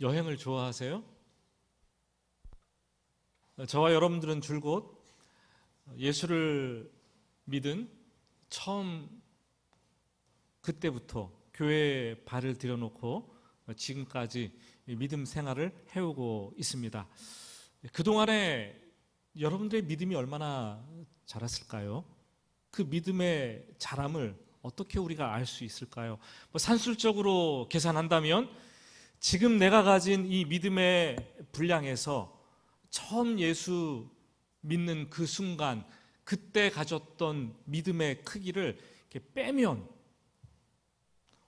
여행을 좋아하세요? 저와 여러분들은 줄곧 예수를 믿은 처음 그때부터 교회에 발을 들여놓고 지금까지 믿음 생활을 해오고 있습니다. 그동안에 여러분들의 믿음이 얼마나 자랐을까요? 그 믿음의 자람을 어떻게 우리가 알 수 있을까요? 산술적으로 계산한다면 지금 내가 가진 이 믿음의 분량에서 처음 예수 믿는 그 순간 그때 가졌던 믿음의 크기를 이렇게 빼면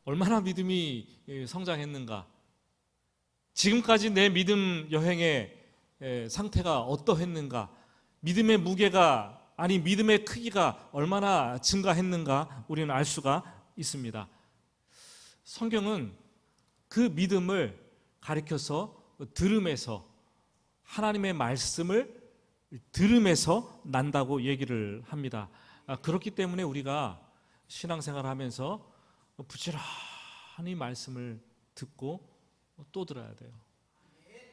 얼마나 믿음이 성장했는가, 지금까지 내 믿음 여행의 상태가 어떠했는가, 믿음의 무게가 아니 믿음의 크기가 얼마나 증가했는가 우리는 알 수가 있습니다. 성경은 그 믿음을 가리켜서 들음에서, 하나님의 말씀을 들음에서 난다고 얘기를 합니다. 그렇기 때문에 우리가 신앙생활을 하면서 부지런히 말씀을 듣고 또 들어야 돼요.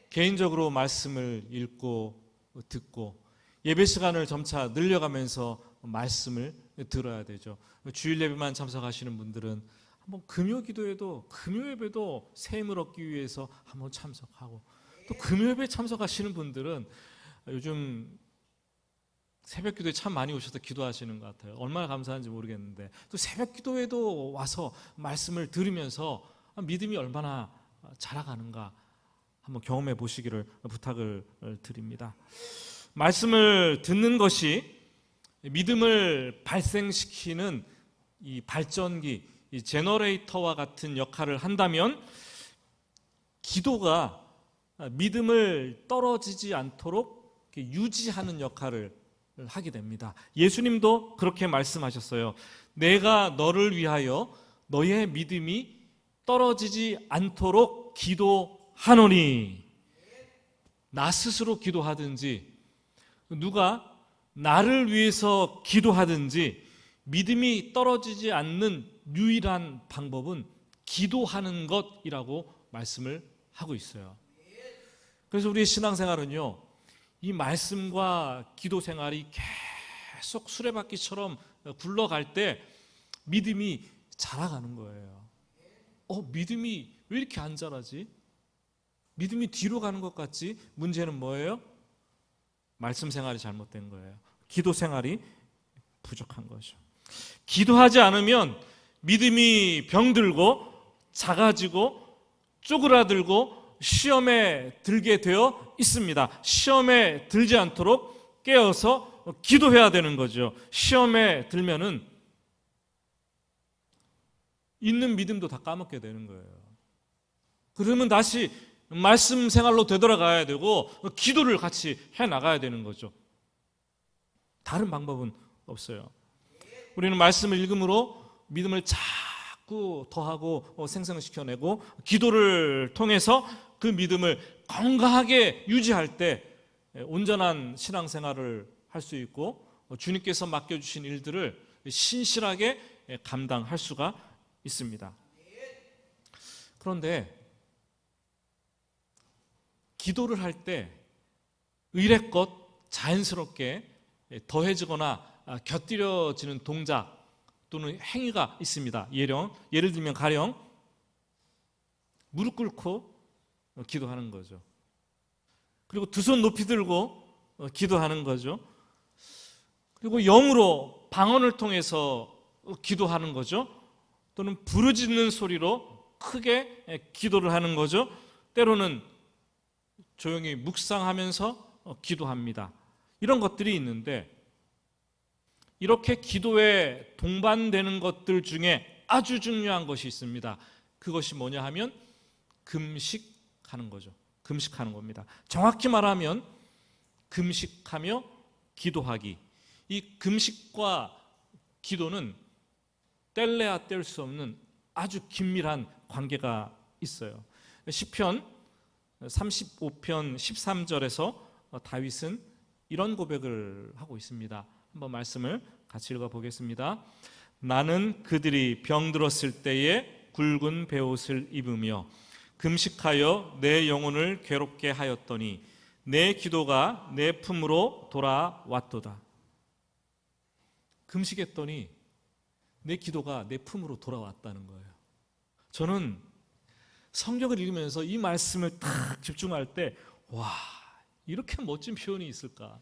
개인적으로 말씀을 읽고 듣고 예배 시간을 점차 늘려가면서 말씀을 들어야 되죠. 주일 예배만 참석하시는 분들은 한번 금요 기도에도, 금요 예배도 새 힘을 얻기 위해서 한번 참석하고, 또 금요 예배 참석하시는 분들은 요즘 새벽 기도에 참 많이 오셔서 기도하시는 것 같아요. 얼마나 감사한지 모르겠는데, 또 새벽 기도에도 와서 말씀을 들으면서 믿음이 얼마나 자라가는가 한번 경험해 보시기를 부탁을 드립니다. 말씀을 듣는 것이 믿음을 발생시키는 이 발전기, 이 제너레이터와 같은 역할을 한다면, 기도가 믿음을 떨어지지 않도록 유지하는 역할을 하게 됩니다. 예수님도 그렇게 말씀하셨어요. 내가 너를 위하여 너의 믿음이 떨어지지 않도록 기도하노니. 나 스스로 기도하든지 누가 나를 위해서 기도하든지 믿음이 떨어지지 않는 유일한 방법은 기도하는 것이라고 말씀을 하고 있어요. 그래서 우리의 신앙생활은요, 이 말씀과 기도 생활이 계속 수레바퀴처럼 굴러갈 때 믿음이 자라가는 거예요. 믿음이 왜 이렇게 안 자라지? 믿음이 뒤로 가는 것 같지? 문제는 뭐예요? 말씀 생활이 잘못된 거예요. 기도 생활이 부족한 거죠. 기도하지 않으면 믿음이 병들고 작아지고 쪼그라들고 시험에 들게 되어 있습니다. 시험에 들지 않도록 깨어서 기도해야 되는 거죠. 시험에 들면은 있는 믿음도 다 까먹게 되는 거예요. 그러면 다시 말씀 생활로 되돌아가야 되고 기도를 같이 해나가야 되는 거죠. 다른 방법은 없어요. 우리는 말씀을 읽음으로 믿음을 자꾸 더하고 생성시켜내고, 기도를 통해서 그 믿음을 건강하게 유지할 때 온전한 신앙생활을 할 수 있고, 주님께서 맡겨주신 일들을 신실하게 감당할 수가 있습니다. 그런데 기도를 할 때 의례껏 자연스럽게 더해지거나 곁들여지는 동작 또는 행위가 있습니다. 예를 들면 가령 무릎 꿇고 기도하는 거죠. 그리고 두 손 높이 들고 기도하는 거죠. 그리고 영으로 방언을 통해서 기도하는 거죠. 또는 부르짖는 소리로 크게 기도를 하는 거죠. 때로는 조용히 묵상하면서 기도합니다. 이런 것들이 있는데, 이렇게 기도에 동반되는 것들 중에 아주 중요한 것이 있습니다. 그것이 뭐냐 하면 금식하는 거죠. 금식하는 겁니다. 정확히 말하면 금식하며 기도하기. 이 금식과 기도는 뗄래야 뗄 수 없는 아주 긴밀한 관계가 있어요. 시편 35편 13절에서 다윗은 이런 고백을 하고 있습니다. 한번 말씀을 같이 읽어보겠습니다. 나는 그들이 병들었을 때에 굵은 베옷을 입으며 금식하여 내 영혼을 괴롭게 하였더니 내 기도가 내 품으로 돌아왔도다. 금식했더니 내 기도가 내 품으로 돌아왔다는 거예요. 저는 성경을 읽으면서 이 말씀을 딱 집중할 때, 와, 이렇게 멋진 표현이 있을까?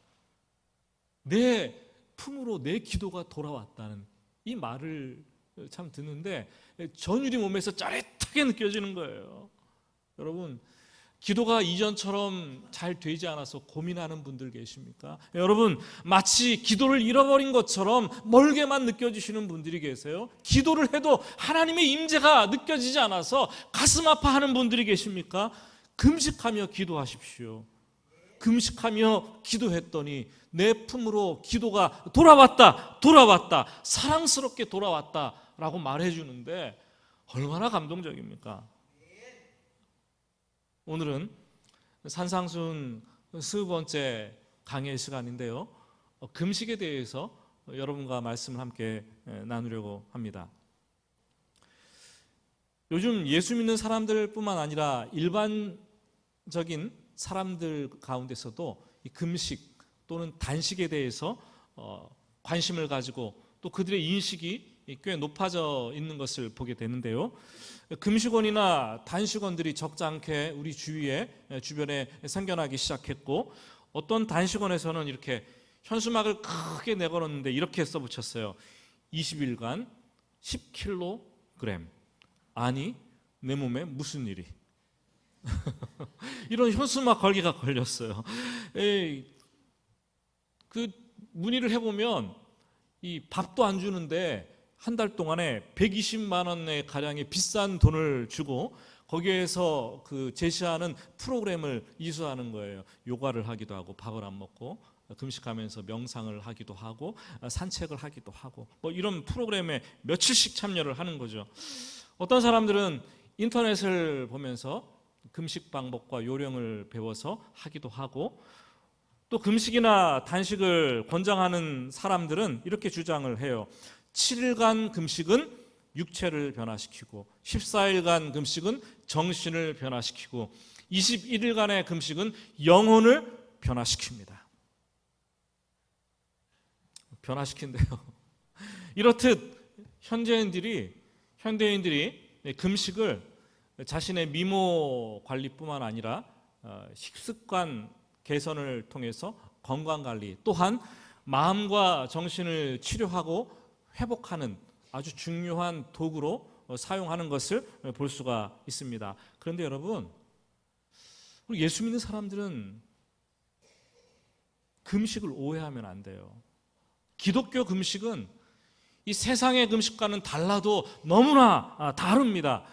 내 품으로 내 기도가 돌아왔다는 이 말을 참 듣는데 전율이 몸에서 짜릿하게 느껴지는 거예요. 여러분, 기도가 이전처럼 잘 되지 않아서 고민하는 분들 계십니까? 여러분, 마치 기도를 잃어버린 것처럼 멀게만 느껴지시는 분들이 계세요. 기도를 해도 하나님의 임재가 느껴지지 않아서 가슴 아파하는 분들이 계십니까? 금식하며 기도하십시오. 금식하며 기도했더니 내 품으로 기도가 돌아왔다, 사랑스럽게 돌아왔다라고 말해주는데 얼마나 감동적입니까? 오늘은 산상순 20번째 강의 시간인데요, 금식에 대해서 여러분과 말씀을 함께 나누려고 합니다. 요즘 예수 믿는 사람들뿐만 아니라 일반적인 사람들 가운데서도 이 금식 또는 단식에 대해서 관심을 가지고 또 그들의 인식이 꽤 높아져 있는 것을 보게 되는데요, 금식원이나 단식원들이 적지 않게 우리 주변에 생겨나기 시작했고, 어떤 단식원에서는 이렇게 현수막을 크게 내걸었는데 이렇게 써붙였어요. 20일간 10kg. 아니, 내 몸에 무슨 일이? 이런 현수막 걸기가 걸렸어요. 그 문의를 해보면 이 밥도 안 주는데 한 달 동안에 120만 원의 가량의 비싼 돈을 주고 거기에서 그 제시하는 프로그램을 이수하는 거예요. 요가를 하기도 하고 밥을 안 먹고 금식하면서 명상을 하기도 하고 산책을 하기도 하고 뭐 이런 프로그램에 며칠씩 참여를 하는 거죠. 어떤 사람들은 인터넷을 보면서 금식 방법과 요령을 배워서 하기도 하고, 또 금식이나 단식을 권장하는 사람들은 이렇게 주장을 해요. 7일간 금식은 육체를 변화시키고 14일간 금식은 정신을 변화시키고 21일간의 금식은 영혼을 변화시킵니다. 변화시킨대요. 이렇듯 현대인들이 금식을 자신의 미모 관리뿐만 아니라 식습관 개선을 통해서 건강관리, 또한 마음과 정신을 치료하고 회복하는 아주 중요한 도구로 사용하는 것을 볼 수가 있습니다. 그런데 여러분, 예수 믿는 사람들은 금식을 오해하면 안 돼요. 기독교 금식은 이 세상의 금식과는 달라도 너무나 다릅니다.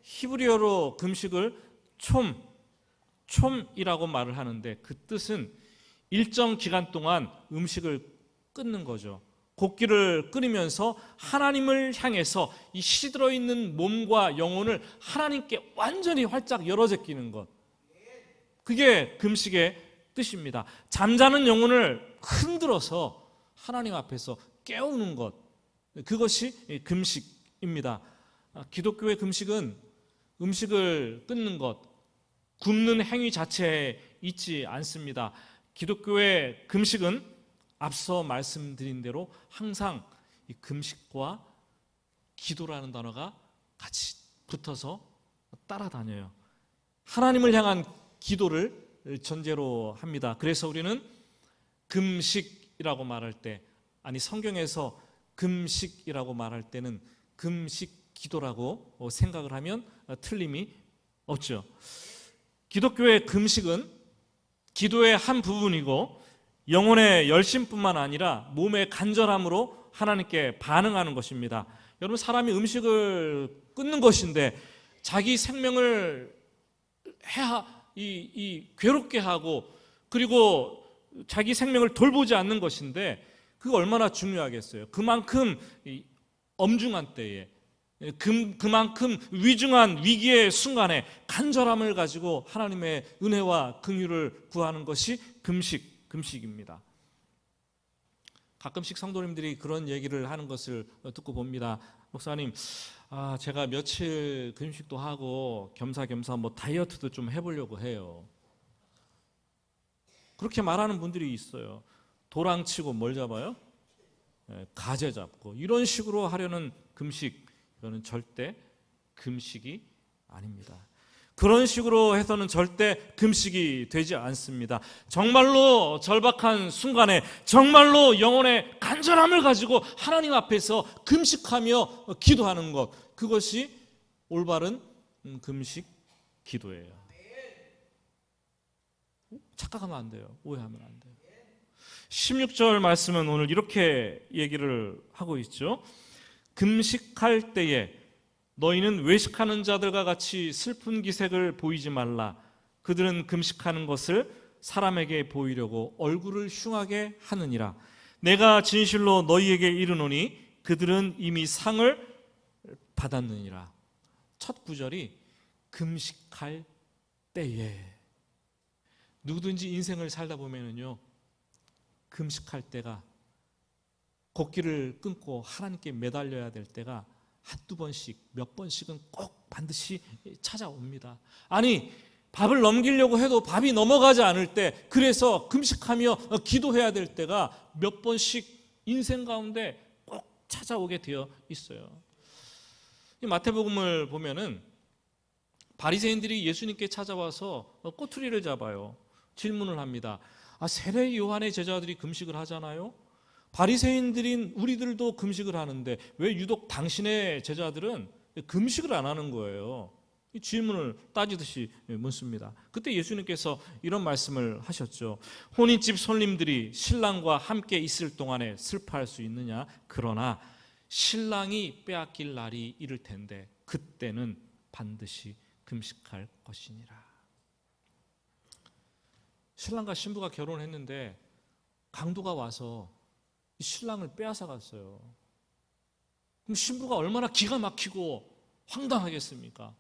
히브리어로 금식을 촘이라고 말을 하는데 그 뜻은 일정 기간 동안 음식을 끊는 거죠. 곡기를 끊으면서 하나님을 향해서 이 시들어 있는 몸과 영혼을 하나님께 완전히 활짝 열어 제끼는 것, 그게 금식의 뜻입니다. 잠자는 영혼을 흔들어서 하나님 앞에서 깨우는 것, 그것이 금식입니다. 기독교의 금식은 음식을 끊는 것, 굶는 행위 자체에 있지 않습니다. 기독교의 금식은 앞서 말씀드린 대로 항상 이 금식과 기도라는 단어가 같이 붙어서 따라다녀요. 하나님을 향한 기도를 전제로 합니다. 그래서 우리는 금식이라고 말할 때, 아니 성경에서 금식이라고 말할 때는 금식 기도라고 생각을 하면 틀림이 없죠. 기독교의 금식은 기도의 한 부분이고 영혼의 열심뿐만 아니라 몸의 간절함으로 하나님께 반응하는 것입니다. 여러분, 사람이 음식을 끊는 것인데 자기 생명을 괴롭게 하고 그리고 자기 생명을 돌보지 않는 것인데 그거 얼마나 중요하겠어요. 그만큼 엄중한 때에, 그만큼 위중한 위기의 순간에 간절함을 가지고 하나님의 은혜와 긍휼을 구하는 것이 금식입니다. 가끔씩 성도님들이 그런 얘기를 하는 것을 듣고 봅니다. 목사님, 제가 며칠 금식도 하고 겸사겸사 뭐 다이어트도 좀 해보려고 해요. 그렇게 말하는 분들이 있어요. 도랑치고 뭘 잡아요? 가재 잡고 이런 식으로 하려는 금식, 이거는 절대 금식이 아닙니다. 그런 식으로 해서는 절대 금식이 되지 않습니다. 정말로 절박한 순간에 정말로 영혼의 간절함을 가지고 하나님 앞에서 금식하며 기도하는 것, 그것이 올바른 금식 기도예요. 착각하면 안 돼요. 오해하면 안 돼요. 16절 말씀은 오늘 이렇게 얘기를 하고 있죠. 금식할 때에 너희는 외식하는 자들과 같이 슬픈 기색을 보이지 말라. 그들은 금식하는 것을 사람에게 보이려고 얼굴을 흉하게 하느니라. 내가 진실로 너희에게 이르노니 그들은 이미 상을 받았느니라. 첫 구절이 금식할 때에. 누구든지 인생을 살다 보면은요, 금식할 때가, 곡기를 끊고 하나님께 매달려야 될 때가 한두 번씩, 몇 번씩은 꼭 반드시 찾아옵니다. 아니, 밥을 넘기려고 해도 밥이 넘어가지 않을 때, 그래서 금식하며 기도해야 될 때가 몇 번씩 인생 가운데 꼭 찾아오게 되어 있어요. 이 마태복음을 보면은 바리새인들이 예수님께 찾아와서 꼬투리를 잡아요. 질문을 합니다. 세례 요한의 제자들이 금식을 하잖아요. 바리새인들인 우리들도 금식을 하는데 왜 유독 당신의 제자들은 금식을 안 하는 거예요? 이 질문을 따지듯이 묻습니다. 그때 예수님께서 이런 말씀을 하셨죠. 혼인집 손님들이 신랑과 함께 있을 동안에 슬퍼할 수 있느냐? 그러나 신랑이 빼앗길 날이 이를 텐데 그때는 반드시 금식할 것이니라. 신랑과 신부가 결혼했는데 강도가 와서 신랑을 빼앗아 갔어요. 그럼 신부가 얼마나 기가 막히고 황당하겠습니까?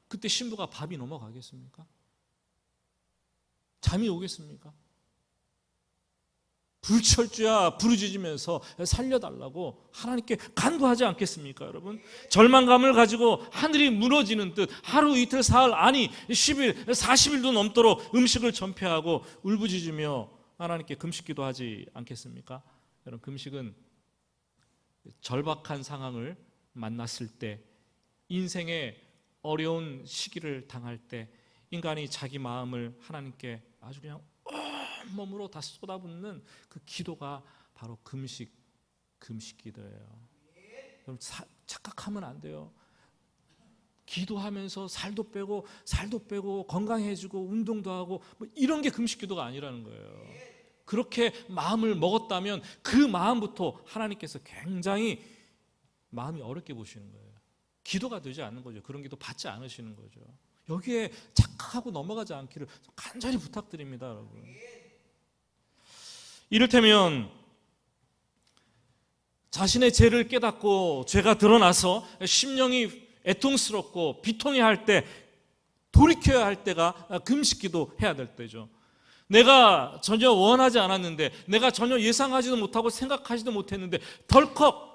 그때 신부가 밥이 넘어가겠습니까? 잠이 오겠습니까? 불철주야 부르짖으면서 살려달라고 하나님께 간구하지 않겠습니까, 여러분? 절망감을 가지고 하늘이 무너지는 듯 하루 이틀 사흘 아니 10일 40일도 넘도록 음식을 전폐하고 울부짖으며 하나님께 금식기도 하지 않겠습니까? 여러분, 금식은 절박한 상황을 만났을 때, 인생의 어려운 시기를 당할 때 인간이 자기 마음을 하나님께 아주 그냥 온몸으로 다 쏟아붓는 그 기도가 바로 금식 기도예요. 여러분, 착각하면 안 돼요. 기도하면서 살도 빼고 건강해지고 운동도 하고 뭐 이런 게 금식 기도가 아니라는 거예요. 그렇게 마음을 먹었다면 그 마음부터 하나님께서 굉장히 마음이 어렵게 보시는 거예요. 기도가 되지 않는 거죠. 그런 기도 받지 않으시는 거죠. 여기에 착각하고 넘어가지 않기를 간절히 부탁드립니다, 여러분. 이를테면 자신의 죄를 깨닫고 죄가 드러나서 심령이 애통스럽고 비통해할 때, 돌이켜야 할 때가 금식기도 해야 될 때죠. 내가 전혀 원하지 않았는데, 내가 전혀 예상하지도 못하고 생각하지도 못했는데 덜컥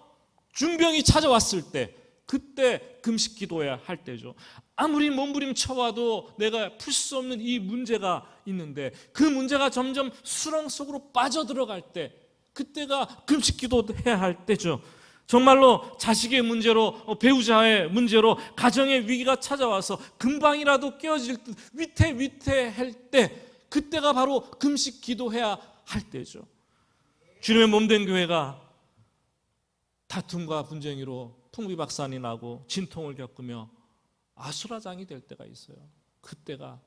중병이 찾아왔을 때, 그때 금식기도해야 할 때죠. 아무리 몸부림쳐와도 내가 풀 수 없는 이 문제가 있는데 그 문제가 점점 수렁 속으로 빠져들어갈 때, 그때가 금식기도해야 할 때죠. 정말로 자식의 문제로, 배우자의 문제로 가정의 위기가 찾아와서 금방이라도 깨어질 듯 위태할 때, 그때가 바로 금식기도해야 할 때죠. 주님의 몸된 교회가 다툼과 분쟁이로 풍비박산이 나고 진통을 겪으며 아수라장이 될 때가 있어요. 그때가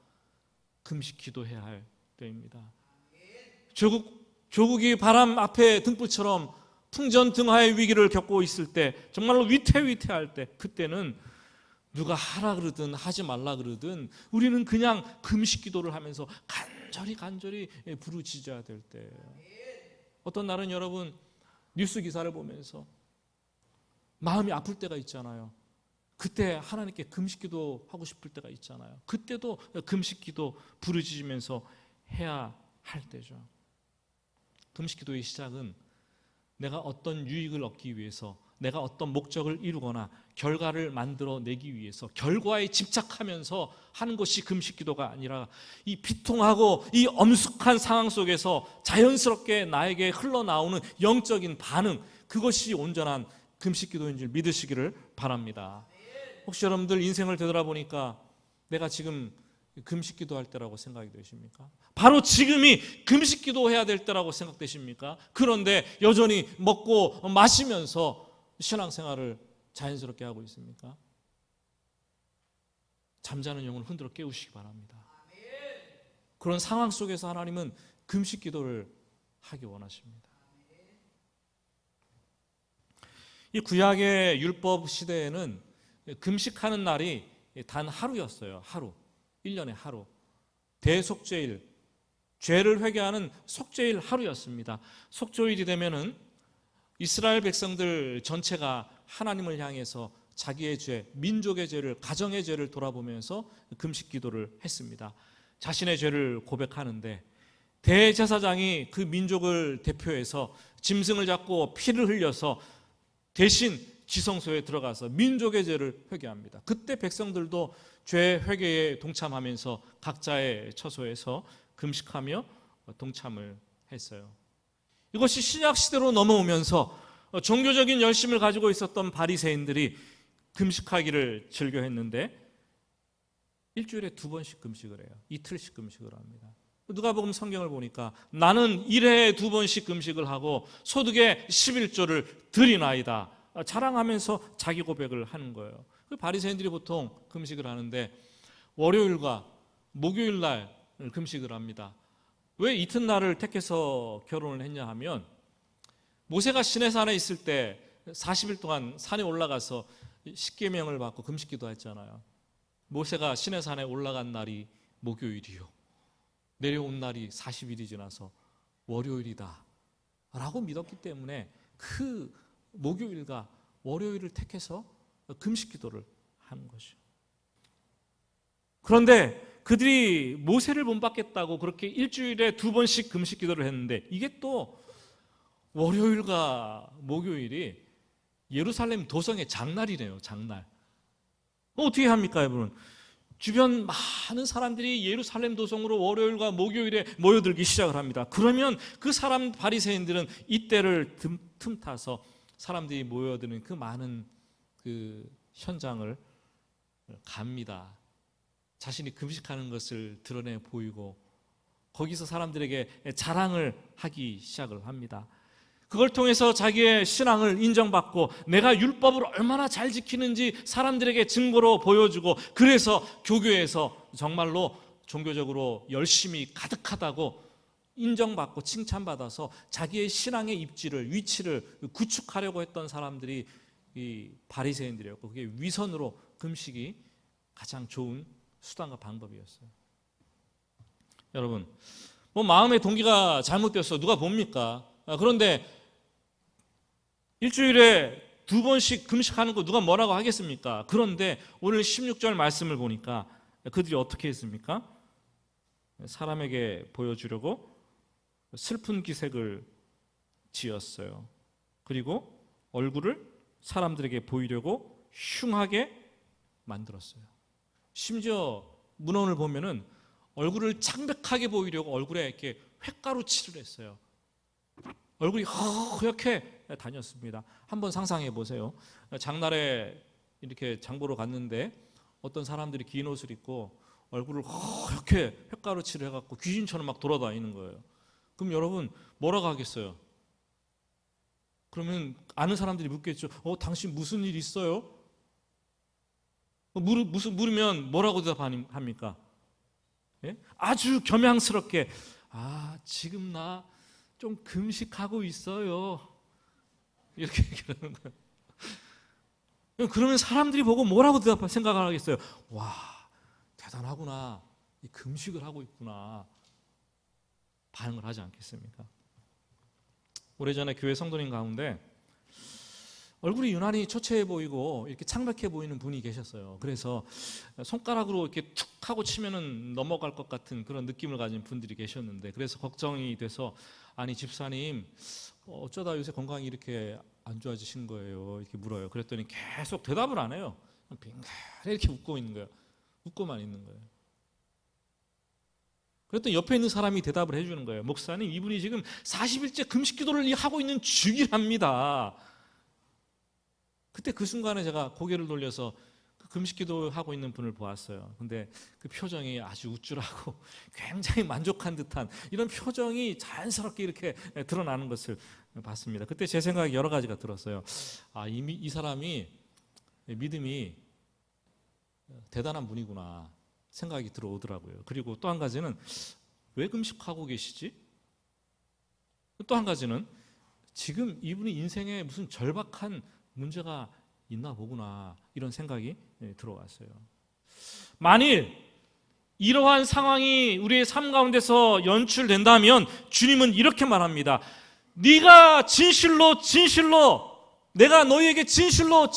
금식 기도해야 할 때입니다. 조국이 바람 앞에 등불처럼 풍전등화의 위기를 겪고 있을 때, 정말로 위태할 때, 그때는 누가 하라 그러든 하지 말라 그러든 우리는 그냥 금식 기도를 하면서 간절히 부르짖어야 될 때예요. 어떤 날은 여러분 뉴스 기사를 보면서 마음이 아플 때가 있잖아요. 그때 하나님께 금식기도 하고 싶을 때가 있잖아요. 그때도 금식기도 부르짖으면서 해야 할 때죠. 금식기도의 시작은 내가 어떤 유익을 얻기 위해서 내가 어떤 목적을 이루거나 결과를 만들어내기 위해서 결과에 집착하면서 하는 것이 금식 기도가 아니라 이 비통하고 이 엄숙한 상황 속에서 자연스럽게 나에게 흘러나오는 영적인 반응, 그것이 온전한 금식 기도인 줄 믿으시기를 바랍니다. 혹시 여러분들 인생을 되돌아보니까 내가 지금 금식 기도할 때라고 생각이 되십니까? 바로 지금이 금식 기도해야 될 때라고 생각되십니까? 그런데 여전히 먹고 마시면서 신앙생활을 자연스럽게 하고 있습니까? 잠자는 영혼을 흔들어 깨우시기 바랍니다. 그런 상황 속에서 하나님은 금식 기도를 하기 원하십니다. 이 구약의 율법 시대에는 금식하는 날이 단 하루였어요. 하루. 1년에 하루. 대속죄일, 죄를 회개하는 속죄일 하루였습니다. 속죄일이 되면은 이스라엘 백성들 전체가 하나님을 향해서 자기의 죄, 민족의 죄를, 가정의 죄를 돌아보면서 금식 기도를 했습니다. 자신의 죄를 고백하는데 대제사장이 그 민족을 대표해서 짐승을 잡고 피를 흘려서 대신 지성소에 들어가서 민족의 죄를 회개합니다. 그때 백성들도 죄 회개에 동참하면서 각자의 처소에서 금식하며 동참을 했어요. 이것이 신약 시대로 넘어오면서 종교적인 열심을 가지고 있었던 바리새인들이 금식하기를 즐겨했는데 일주일에 2번씩 금식을 해요. 이틀씩 금식을 합니다. 누가복음 성경을 보니까 나는 1회에 2번씩 금식을 하고 소득의 11조를 드리나이다 자랑하면서 자기 고백을 하는 거예요. 바리새인들이 보통 금식을 하는데 월요일과 목요일 날 금식을 합니다. 왜 이튿날을 택해서 결혼을 했냐 하면 모세가 시내산에 있을 때 40일 동안 산에 올라가서 십계명을 받고 금식기도 했잖아요. 모세가 시내산에 올라간 날이 목요일이요, 내려온 날이 40일이 지나서 월요일이다 라고 믿었기 때문에 그 목요일과 월요일을 택해서 금식기도를 하는 것이죠. 그런데 그들이 모세를 본받겠다고 그렇게 일주일에 2번씩 금식기도를 했는데 이게 또 월요일과 목요일이 예루살렘 도성의 장날이래요. 장날. 어떻게 합니까 여러분? 주변 많은 사람들이 예루살렘 도성으로 월요일과 목요일에 모여들기 시작을 합니다. 그러면 그 사람 바리새인들은 이때를 틈타서 사람들이 모여드는 그 많은 그 현장을 갑니다. 자신이 금식하는 것을 드러내 보이고 거기서 사람들에게 자랑을 하기 시작을 합니다. 그걸 통해서 자기의 신앙을 인정받고 내가 율법을 얼마나 잘 지키는지 사람들에게 증거로 보여주고 그래서 교교에서 정말로 종교적으로 열심히 가득하다고 인정받고 칭찬받아서 자기의 신앙의 입지를, 위치를 구축하려고 했던 사람들이 이 바리새인들이었고 그게 위선으로 금식이 가장 좋은 수단과 방법이었어요. 여러분, 뭐 마음의 동기가 잘못되었어 누가 봅니까? 그런데 일주일에 2번씩 금식하는 거 누가 뭐라고 하겠습니까? 그런데 오늘 16절 말씀을 보니까 그들이 어떻게 했습니까? 사람에게 보여주려고 슬픈 기색을 지었어요. 그리고 얼굴을 사람들에게 보이려고 흉하게 만들었어요. 심지어 문헌을 보면은 얼굴을 창백하게 보이려고 얼굴에 이렇게 횟가루 칠을 했어요. 얼굴이 허옇게 다녔습니다. 한번 상상해 보세요. 장날에 이렇게 장보러 갔는데 어떤 사람들이 긴 옷을 입고 얼굴을 허옇게 횟가루 칠을 해갖고 귀신처럼 막 돌아다니는 거예요. 그럼 여러분 뭐라고 하겠어요? 그러면 아는 사람들이 묻겠죠. 당신 무슨 일 있어요? 물으면 뭐라고 대답합니까? 예? 아주 겸양스럽게 지금 나 좀 금식하고 있어요. 이렇게 얘기하는 거예요. 그러면 사람들이 보고 뭐라고 생각을 하겠어요? 와, 대단하구나. 이 금식을 하고 있구나. 반응을 하지 않겠습니까? 오래전에 교회 성도님 가운데 얼굴이 유난히 초췌해 보이고 이렇게 창백해 보이는 분이 계셨어요. 그래서 손가락으로 이렇게 툭 하고 치면은 넘어갈 것 같은 그런 느낌을 가진 분들이 계셨는데, 그래서 걱정이 돼서 아니 집사님 어쩌다 요새 건강이 이렇게 안 좋아지신 거예요? 이렇게 물어요. 그랬더니 계속 대답을 안 해요. 빙그레 이렇게 웃고 있는 거예요. 웃고만 있는 거예요. 그랬더니 옆에 있는 사람이 대답을 해주는 거예요. 목사님, 이분이 지금 40일째 금식 기도를 하고 있는 중이랍니다. 그때 그 순간에 제가 고개를 돌려서 그 금식 기도하고 있는 분을 보았어요. 근데 그 표정이 아주 우쭐하고 굉장히 만족한 듯한 이런 표정이 자연스럽게 이렇게 드러나는 것을 봤습니다. 그때 제 생각이 여러 가지가 들었어요. 이 사람이 믿음이 대단한 분이구나 생각이 들어오더라고요. 그리고 또 한 가지는 왜 금식하고 계시지? 또 한 가지는 지금 이분이 인생에 무슨 절박한 문제가 있나 보구나, 이런 생각이 들어왔어요. 만일 이러한 상황이 우리의 삶 가운데서 연출된다면 주님은 이렇게 말합니다. 네가 진실로 내가 너희에게 진실로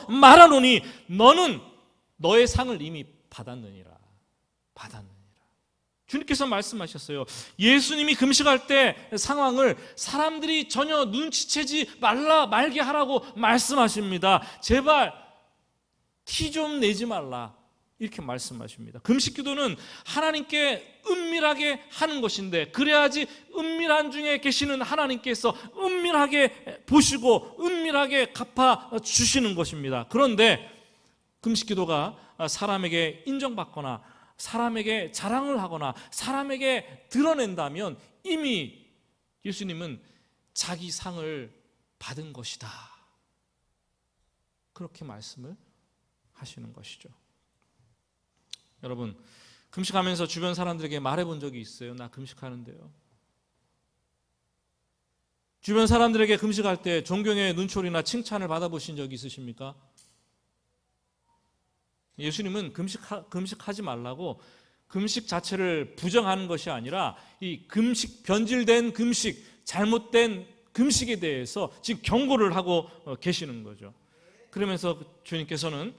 말하노니 너는 너의 상을 이미 받았느니라. 주님께서 말씀하셨어요. 예수님이 금식할 때 상황을 사람들이 전혀 눈치채지 말게 하라고 말씀하십니다. 제발 티 좀 내지 말라, 이렇게 말씀하십니다. 금식 기도는 하나님께 은밀하게 하는 것인데, 그래야지 은밀한 중에 계시는 하나님께서 은밀하게 보시고 은밀하게 갚아 주시는 것입니다. 그런데 금식 기도가 사람에게 인정받거나 사람에게 자랑을 하거나 사람에게 드러낸다면 이미 예수님은 자기 상을 받은 것이다, 그렇게 말씀을 하시는 것이죠. 여러분, 금식하면서 주변 사람들에게 말해본 적이 있어요? 나 금식하는데요. 주변 사람들에게 금식할 때 존경의 눈초리나 칭찬을 받아보신 적이 있으십니까? 예수님은 금식하지 말라고 금식 자체를 부정하는 것이 아니라 이 금식, 변질된 금식, 잘못된 금식에 대해서 지금 경고를 하고 계시는 거죠. 그러면서 주님께서는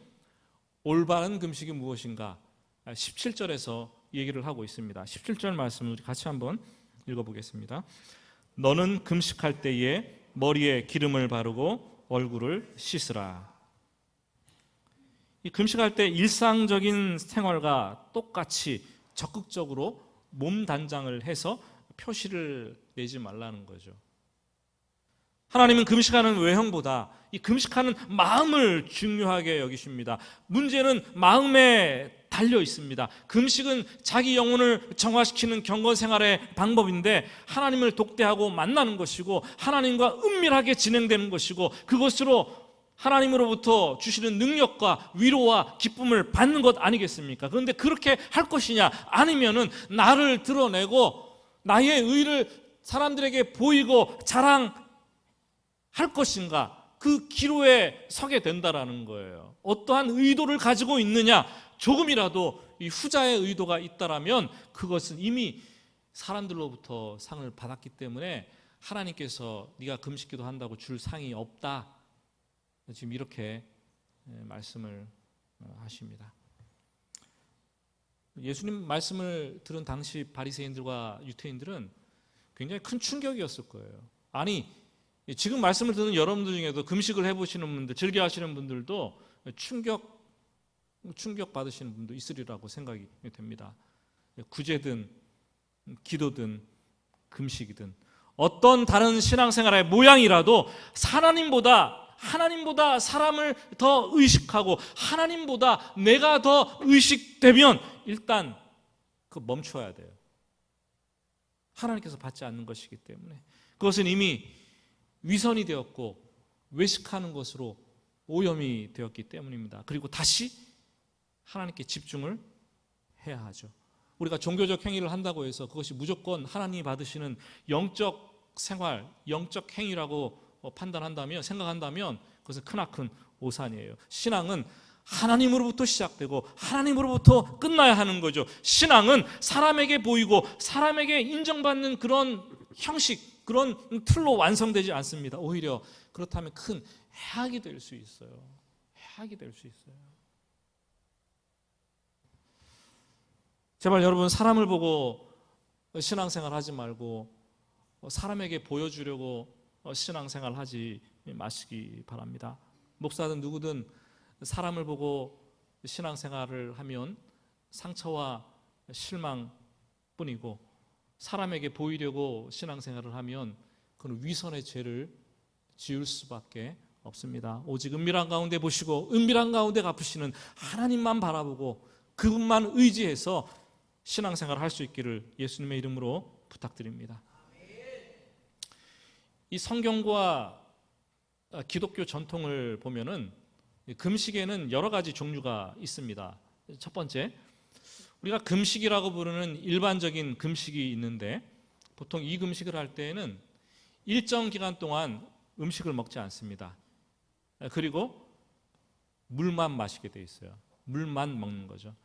올바른 금식이 무엇인가 17절에서 얘기를 하고 있습니다. 17절 말씀을 우리 같이 한번 읽어보겠습니다. 너는 금식할 때에 머리에 기름을 바르고 얼굴을 씻으라. 이 금식할 때 일상적인 생활과 똑같이 적극적으로 몸 단장을 해서 표시를 내지 말라는 거죠. 하나님은 금식하는 외형보다 이 금식하는 마음을 중요하게 여기십니다. 문제는 마음에 달려 있습니다. 금식은 자기 영혼을 정화시키는 경건 생활의 방법인데 하나님을 독대하고 만나는 것이고 하나님과 은밀하게 진행되는 것이고 그것으로 하나님으로부터 주시는 능력과 위로와 기쁨을 받는 것 아니겠습니까? 그런데 그렇게 할 것이냐, 아니면은 나를 드러내고 나의 의를 사람들에게 보이고 자랑할 것인가, 그 기로에 서게 된다라는 거예요. 어떠한 의도를 가지고 있느냐, 조금이라도 이 후자의 의도가 있다라면 그것은 이미 사람들로부터 상을 받았기 때문에 하나님께서 네가 금식기도 한다고 줄 상이 없다, 지금 이렇게 말씀을 하십니다. 예수님 말씀을 들은 당시 바리새인들과 유태인들은 굉장히 큰 충격이었을 거예요. 아니, 지금 말씀을 듣는 여러분들 중에도 금식을 해보시는 분들, 즐겨 하시는 분들도 충격 받으시는 분도 있으리라고 생각이 됩니다. 구제든 기도든 금식이든 어떤 다른 신앙생활의 모양이라도 하나님보다 사람을 더 의식하고 하나님보다 내가 더 의식되면 일단 멈춰야 돼요. 하나님께서 받지 않는 것이기 때문에 그것은 이미 위선이 되었고 외식하는 것으로 오염이 되었기 때문입니다. 그리고 다시 하나님께 집중을 해야 하죠. 우리가 종교적 행위를 한다고 해서 그것이 무조건 하나님이 받으시는 영적 생활, 영적 행위라고 생각한다면 그것은 크나큰 오산이에요. 신앙은 하나님으로부터 시작되고 하나님으로부터 끝나야 하는 거죠. 신앙은 사람에게 보이고 사람에게 인정받는 그런 형식, 그런 틀로 완성되지 않습니다. 오히려 그렇다면 큰 해악이 될 수 있어요. 제발 여러분, 사람을 보고 신앙생활 하지 말고 사람에게 보여주려고 신앙생활 하지 마시기 바랍니다. 목사든 누구든 사람을 보고 신앙생활을 하면 상처와 실망뿐이고, 사람에게 보이려고 신앙생활을 하면 그건 위선의 죄를 지을 수밖에 없습니다. 오직 은밀한 가운데 보시고 은밀한 가운데 갚으시는 하나님만 바라보고 그분만 의지해서 신앙생활을 할 수 있기를 예수님의 이름으로 부탁드립니다. 이 성경과 기독교 전통을 보면은 금식에는 여러 가지 종류가 있습니다. 첫 번째, 우리가 금식이라고 부르는 일반적인 금식이 있는데, 보통 이 금식을 할 때에는 일정 기간 동안 음식을 먹지 않습니다. 그리고 물만 마시게 돼 있어요. 물만 먹는 거죠.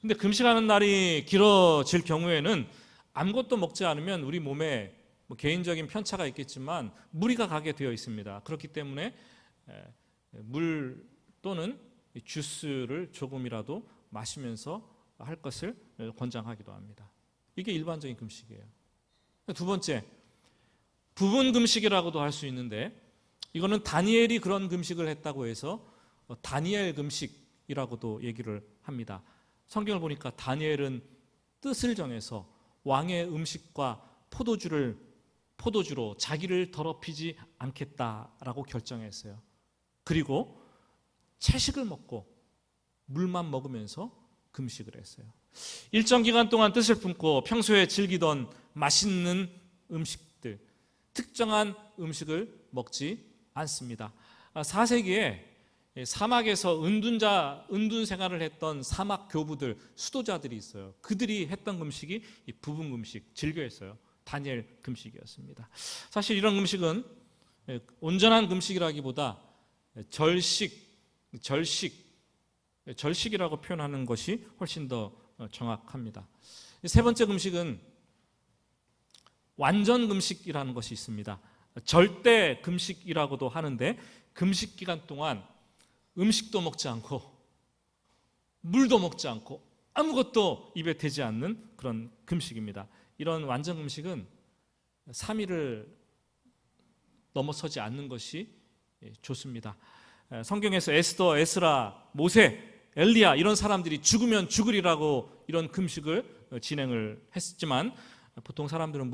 근데 금식하는 날이 길어질 경우에는 아무것도 먹지 않으면 우리 몸에 개인적인 편차가 있겠지만 무리가 가게 되어 있습니다. 그렇기 때문에 물 또는 주스를 조금이라도 마시면서 할 것을 권장하기도 합니다. 이게 일반적인 금식이에요. 두 번째, 부분 금식이라고도 할 수 있는데, 이거는 다니엘이 그런 금식을 했다고 해서 다니엘 금식이라고도 얘기를 합니다. 성경을 보니까 다니엘은 뜻을 정해서 왕의 음식과 포도주로 자기를 더럽히지 않겠다라고 결정했어요. 그리고 채식을 먹고 물만 먹으면서 금식을 했어요. 일정 기간 동안 뜻을 품고 평소에 즐기던 맛있는 음식들, 특정한 음식을 먹지 않습니다. 4세기에 사막에서 은둔 생활을 했던 사막 교부들, 수도자들이 있어요. 그들이 했던 금식이 부분 금식, 즐겨 했어요. 다니엘 금식이었습니다. 사실 이런 금식은 온전한 금식이라기보다 절식이라고 표현하는 것이 훨씬 더 정확합니다. 세 번째 금식은 완전 금식이라는 것이 있습니다. 절대 금식이라고도 하는데, 금식 기간 동안 음식도 먹지 않고 물도 먹지 않고 아무것도 입에 대지 않는 그런 금식입니다. 이런 완전 금식은 3일을 넘어서지 않는 것이 좋습니다. 성경에서 에스더, 에스라, 모세, 엘리야 이런 사람들이 죽으면 죽으리라고 이런 금식을 진행을 했지만, 보통 사람들은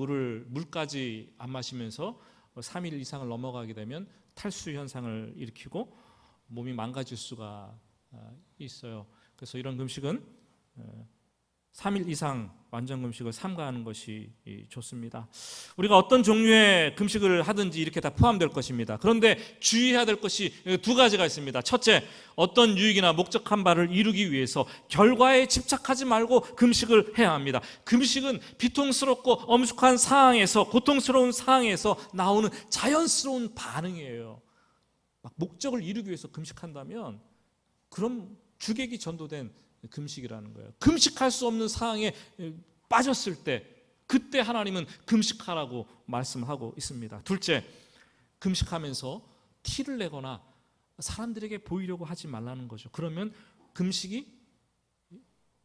물까지 안 마시면서 3일 이상을 넘어가게 되면 탈수 현상을 일으키고 몸이 망가질 수가 있어요. 그래서 이런 금식은 3일 이상 완전 금식을 삼가하는 것이 좋습니다. 우리가 어떤 종류의 금식을 하든지 이렇게 다 포함될 것입니다. 그런데 주의해야 될 것이 두 가지가 있습니다. 첫째, 어떤 유익이나 목적한 바를 이루기 위해서 결과에 집착하지 말고 금식을 해야 합니다. 금식은 비통스럽고 엄숙한 상황에서, 고통스러운 상황에서 나오는 자연스러운 반응이에요. 막 목적을 이루기 위해서 금식한다면 그럼 주객이 전도된 금식이라는 거예요. 금식할 수 없는 상황에 빠졌을 때, 그때 하나님은 금식하라고 말씀하고 있습니다. 둘째, 금식하면서 티를 내거나 사람들에게 보이려고 하지 말라는 거죠. 그러면 금식이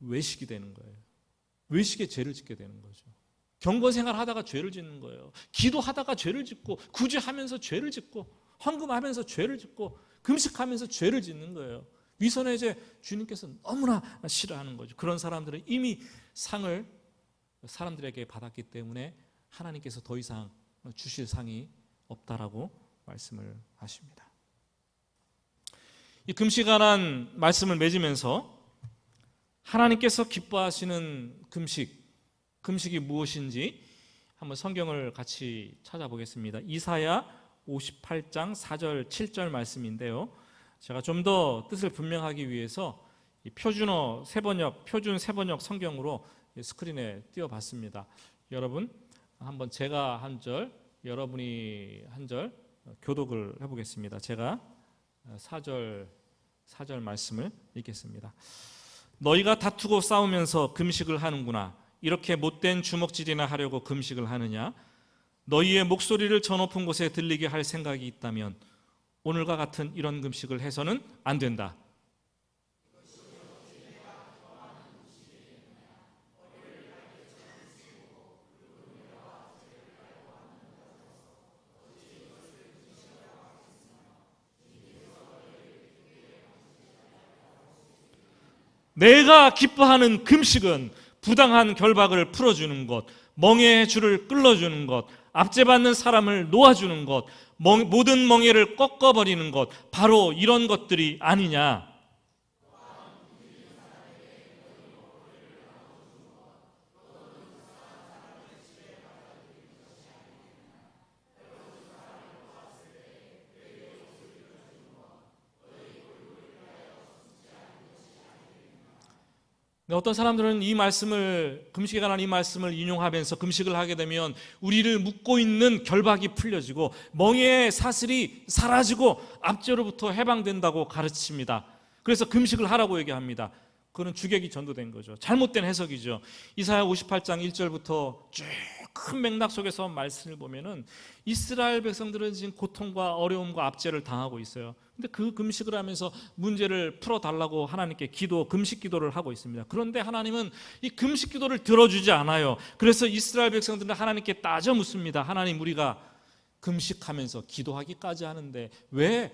외식이 되는 거예요. 외식에 죄를 짓게 되는 거죠. 경건생활 하다가 죄를 짓는 거예요. 기도하다가 죄를 짓고, 구제하면서 죄를 짓고, 헌금하면서 죄를 짓고, 금식하면서 죄를 짓는 거예요. 위선의 죄, 주님께서 너무나 싫어하는 거죠. 그런 사람들은 이미 상을 사람들에게 받았기 때문에 하나님께서 더 이상 주실 상이 없다라고 말씀을 하십니다. 이 금식에 관한 말씀을 맺으면서 하나님께서 기뻐하시는 금식이 무엇인지 한번 성경을 같이 찾아보겠습니다. 이사야 58장 4절 7절 말씀인데요, 제가 좀 더 뜻을 분명하기 위해서 표준 세 번역 성경으로 스크린에 띄워봤습니다. 여러분 한번 제가 한 절, 여러분이 한 절 교독을 해보겠습니다. 제가 4절 말씀을 읽겠습니다. 너희가 다투고 싸우면서 금식을 하는구나. 이렇게 못된 주먹질이나 하려고 금식을 하느냐? 너희의 목소리를 저 높은 곳에 들리게 할 생각이 있다면 오늘과 같은 이런 금식을 해서는 안 된다. 내가 기뻐하는 금식은 부당한 결박을 풀어주는 것, 멍에의 줄을 끌어주는 것, 압제받는 사람을 놓아주는 것, 모든 멍에를 꺾어버리는 것, 바로 이런 것들이 아니냐. 어떤 사람들은 이 말씀을, 금식에 관한 이 말씀을 인용하면서 금식을 하게 되면 우리를 묶고 있는 결박이 풀려지고 멍에의 사슬이 사라지고 압제로부터 해방된다고 가르칩니다. 그래서 금식을 하라고 얘기합니다. 그건 주객이 전도된 거죠. 잘못된 해석이죠. 이사야 58장 1절부터 쭉 큰 맥락 속에서 말씀을 보면은 이스라엘 백성들은 지금 고통과 어려움과 압제를 당하고 있어요. 근데 그 금식을 하면서 문제를 풀어달라고 하나님께 금식 기도를 하고 있습니다. 그런데 하나님은 이 금식 기도를 들어주지 않아요. 그래서 이스라엘 백성들은 하나님께 따져 묻습니다. 하나님, 우리가 금식하면서 기도하기까지 하는데 왜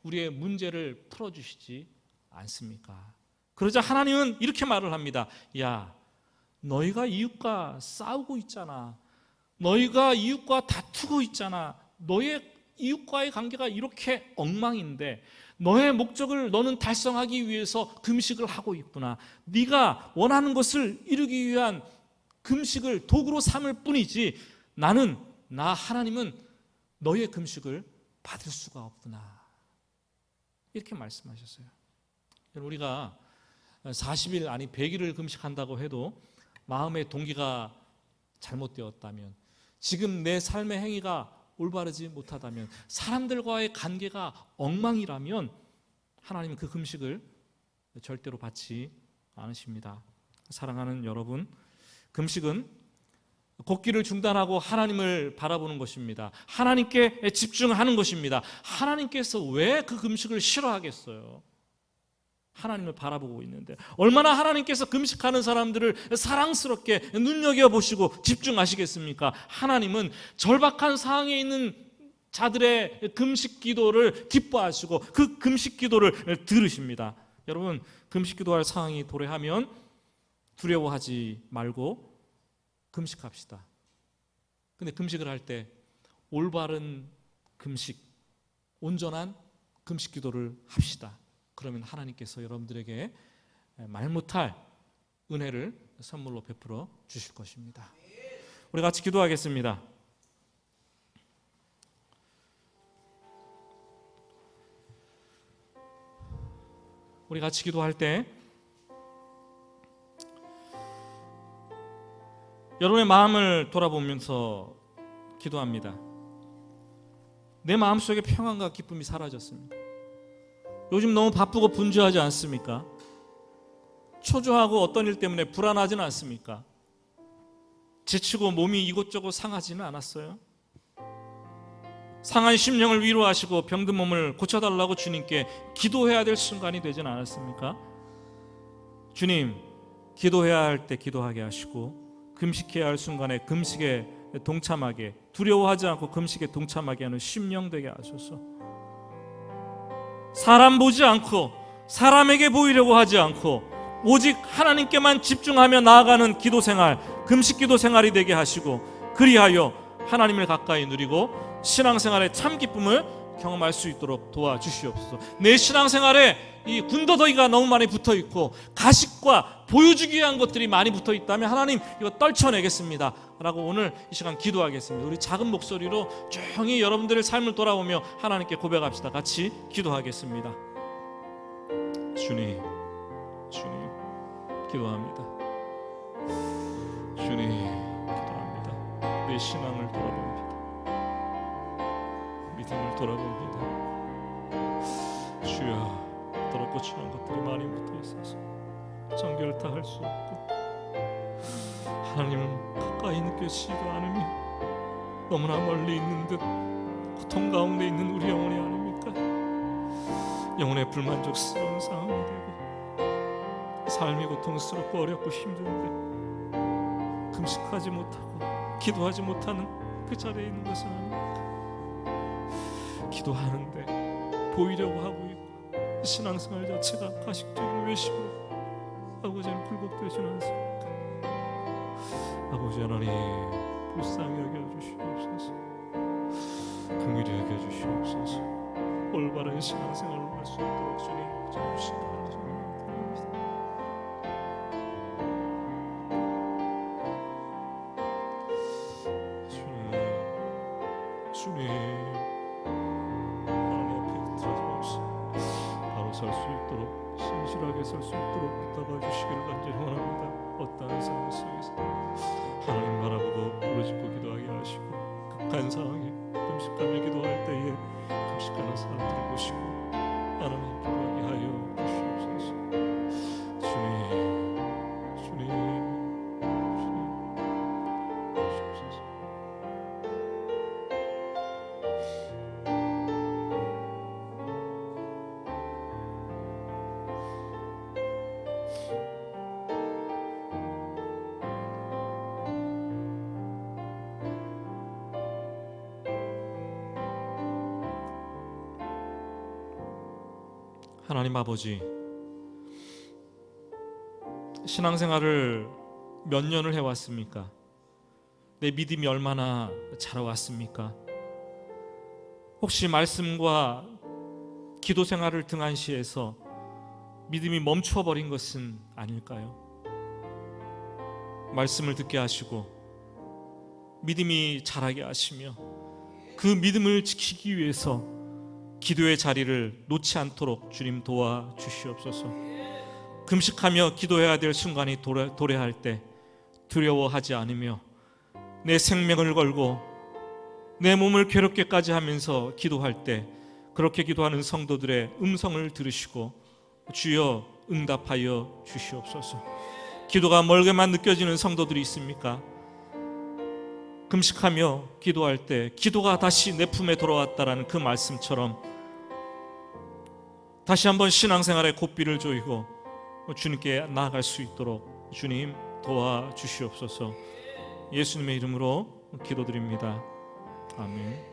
우리의 문제를 풀어주시지 않습니까? 그러자 하나님은 이렇게 말을 합니다. 야, 너희가 이웃과 싸우고 있잖아. 너희가 이웃과 다투고 있잖아. 너의 이웃과의 관계가 이렇게 엉망인데 너의 목적을 너는 달성하기 위해서 금식을 하고 있구나. 네가 원하는 것을 이루기 위한 금식을 도구로 삼을 뿐이지 나 하나님은 너의 금식을 받을 수가 없구나. 이렇게 말씀하셨어요. 우리가 40일 아니 100일을 금식한다고 해도 마음의 동기가 잘못되었다면, 지금 내 삶의 행위가 올바르지 못하다면, 사람들과의 관계가 엉망이라면 하나님은 그 금식을 절대로 받지 않으십니다. 사랑하는 여러분, 금식은 걷기를 중단하고 하나님을 바라보는 것입니다. 하나님께 집중하는 것입니다. 하나님께서 왜 그 금식을 싫어하겠어요? 하나님을 바라보고 있는데 얼마나 하나님께서 금식하는 사람들을 사랑스럽게 눈여겨보시고 집중하시겠습니까? 하나님은 절박한 상황에 있는 자들의 금식 기도를 기뻐하시고 그 금식 기도를 들으십니다. 여러분, 금식 기도할 상황이 도래하면 두려워하지 말고 금식합시다. 근데 금식을 할 때 올바른 금식, 온전한 금식 기도를 합시다. 그러면 하나님께서 여러분들에게 말 못할 은혜를 선물로 베풀어 주실 것입니다. 우리 같이 기도하겠습니다. 우리 같이 기도할 때 여러분의 마음을 돌아보면서 기도합니다. 내 마음속에 평안과 기쁨이 사라졌습니다. 요즘 너무 바쁘고 분주하지 않습니까? 초조하고 어떤 일 때문에 불안하지는 않습니까? 지치고 몸이 이곳저곳 상하지는 않았어요? 상한 심령을 위로하시고 병든 몸을 고쳐달라고 주님께 기도해야 될 순간이 되진 않았습니까? 주님, 기도해야 할 때 기도하게 하시고 금식해야 할 순간에 금식에 동참하게, 두려워하지 않고 금식에 동참하게 하는 심령 되게 하소서. 사람 보지 않고 사람에게 보이려고 하지 않고 오직 하나님께만 집중하며 나아가는 기도 생활, 금식 기도 생활이 되게 하시고, 그리하여 하나님을 가까이 누리고 신앙생활의 참 기쁨을 경험할 수 있도록 도와주시옵소서. 내 신앙생활에 이 군더더기가 너무 많이 붙어있고 가식과 보여주기 위한 것들이 많이 붙어있다면 하나님, 이거 떨쳐내겠습니다 라고 오늘 이 시간 기도하겠습니다. 우리 작은 목소리로 조용히 여러분들의 삶을 돌아보며 하나님께 고백합시다. 같이 기도하겠습니다. 주님 기도합니다. 주님 기도합니다. 내 신앙을 돌아봅니다. 믿음을 돌아봅니다. 주여, 더럽고 추한 것들이 많이 붙어있어서 정결 다 할 수 없고 하나님은 가까이 느껴지지도 않으며 너무나 멀리 있는 듯 고통 가운데 있는 우리 영혼이 아닙니까? 영혼의 불만족스러운 상황이 되고 삶이 고통스럽고 어렵고 힘든데 금식하지 못하고 기도하지 못하는 그 자리에 있는 것은 아닙니까? 기도하는데 보이려고 하고 있고 신앙생활 자체가 가식적인 외식으로 아버지는 굴복되지는 않습니까? 아버지 하나님 불쌍히 여겨주시옵소서. 긍휼히 여겨주시옵소서. 올바른 신앙생활을 할 수 있도록 주님 도와주시기 바랍니다. 주님 하나님 앞에 틀어짐 없이 바로 설 수 있도록, 신실하게 설 수 있도록 붙잡아 주시기를 간절히 원합니다. 어떠한 상황 속에서 하나님 바라보고 부르짖고 기도하게 하시고, 극한 상황에 금식하며 기도할 때에 금식하는 사람들을 보시고 하나님 기도하게 하여 주시옵소서. 주님 주시옵소서. 하나님 아버지, 신앙생활을 몇 년을 해왔습니까? 내 믿음이 얼마나 자라왔습니까? 혹시 말씀과 기도 생활을 등한시해서 믿음이 멈춰버린 것은 아닐까요? 말씀을 듣게 하시고 믿음이 자라게 하시며 그 믿음을 지키기 위해서 기도의 자리를 놓지 않도록 주님 도와주시옵소서. 금식하며 기도해야 될 순간이 도래할 때 두려워하지 않으며 내 생명을 걸고 내 몸을 괴롭게까지 하면서 기도할 때 그렇게 기도하는 성도들의 음성을 들으시고 주여 응답하여 주시옵소서. 기도가 멀게만 느껴지는 성도들이 있습니까? 금식하며 기도할 때 기도가 다시 내 품에 돌아왔다라는 그 말씀처럼 다시 한번 신앙생활의 고삐를 조이고 주님께 나아갈 수 있도록 주님 도와주시옵소서. 예수님의 이름으로 기도드립니다. 아멘.